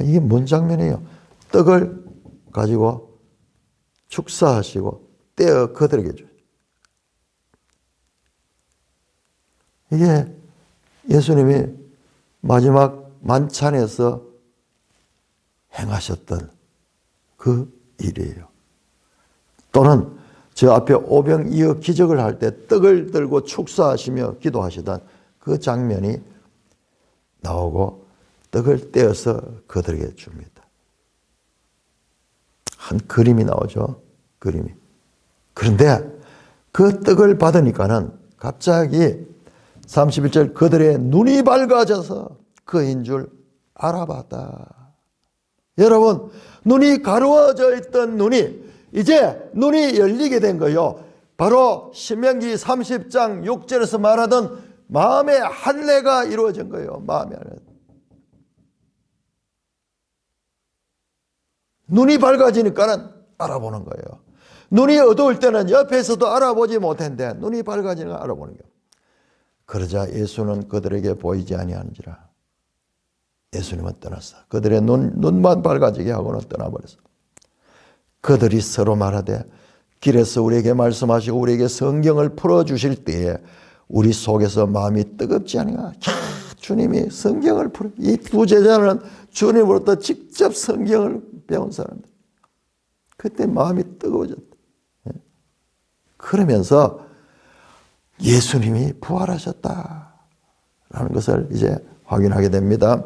이게 뭔 장면이에요? 떡을 가지고 축사하시고 떼어 그들에게 줘요. 이게 예수님이 마지막 만찬에서 행하셨던 그 일이에요. 또는 저 앞에 오병이어 기적을 할 때 떡을 들고 축사하시며 기도하시던 그 장면이 나오고 떡을 떼어서 그들에게 줍니다. 한 그림이 나오죠. 그림이. 그런데 그 떡을 받으니까는 갑자기 31절 그들의 눈이 밝아져서 그인 줄 알아봤다. 여러분, 눈이 가려져 있던 눈이 이제 눈이 열리게 된 거예요. 바로 신명기 30장 6절에서 말하던 마음의 할례가 이루어진 거예요. 마음의 할례. 눈이 밝아지니까는 알아보는 거예요. 눈이 어두울 때는 옆에서도 알아보지 못했는데 눈이 밝아지는 걸 알아보는 거예요. 그러자 예수는 그들에게 보이지 아니하는지라. 예수님은 떠났어. 그들의 눈만 밝아지게 하고는 떠나버렸어. 그들이 서로 말하되 길에서 우리에게 말씀하시고 우리에게 성경을 풀어주실 때에 우리 속에서 마음이 뜨겁지 않은가. 주님이 성경을 풀어. 이 두 제자는 주님으로부터 직접 성경을 배운 사람들. 그때 마음이 뜨거워졌다. 그러면서 예수님이 부활하셨다라는 것을 이제 확인하게 됩니다.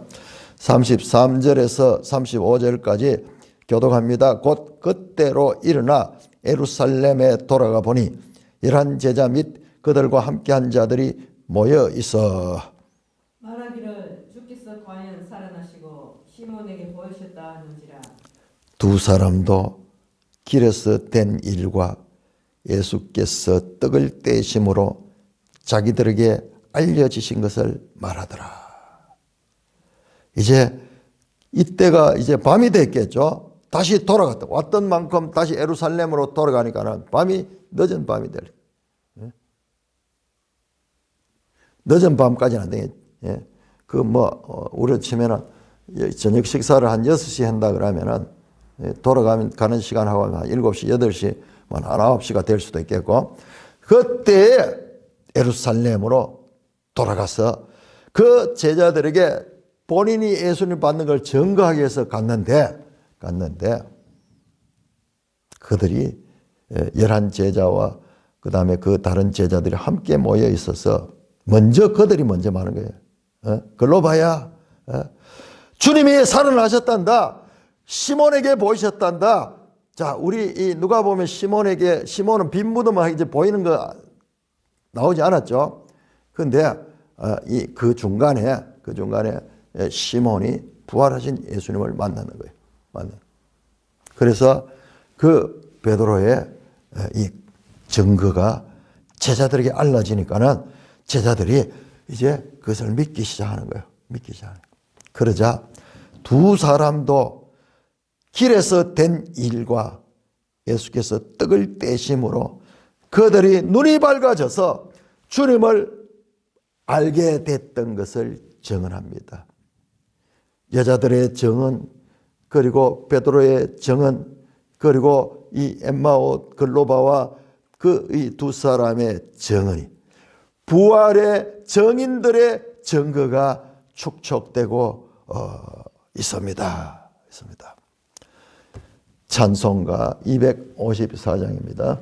33절에서 35절까지 교독합니다. 곧 그때로 일어나 예루살렘에 돌아가 보니 11 제자 및 그들과 함께한 자들이 모여 있어 말하기를 주께서 과연 살아나시고 시몬에게 보이셨다 하는지라. 두 사람도 길에서 된 일과 예수께서 떡을 떼심으로 자기들에게 알려지신 것을 말하더라. 이제 이때가 이제 밤이 됐겠죠. 다시 돌아갔다. 왔던 만큼 다시 예루살렘으로 돌아가니까는 늦은 밤이 될. 늦은 밤까지는 안 되겠지. 우리 치면은 저녁 식사를 한 6시 한다 그러면은 가는 시간하고 한 7시, 8시, 9시가 될 수도 있겠고, 그때 예루살렘으로 돌아가서 그 제자들에게 본인이 예수님 받는 걸 증거하기 위해서 갔는데 그들이 11 제자와 그 다음에 그 다른 제자들이 함께 모여 있어서 그들이 먼저 말하는 거예요. 글로 봐야 주님이 살아나셨단다. 시몬에게 보이셨단다. 자, 우리 누가 보면 시몬은 빈 무덤을 이제 보이는 거 나오지 않았죠. 그런데 그 중간에 시몬이 부활하신 예수님을 만나는 거예요. 그래서 그 베드로의 이 증거가 제자들에게 알려지니까는 제자들이 이제 그것을 믿기 시작하는 거예요. 그러자 두 사람도 길에서 된 일과 예수께서 떡을 떼심으로 그들이 눈이 밝아져서 주님을 알게 됐던 것을 증언합니다. 여자들의 증언, 그리고 베드로의 증언, 그리고 이 엠마오 글로바와 그 이 두 사람의 증언이 부활의 증인들의 증거가 축적되고 있습니다. 찬송가 254장입니다.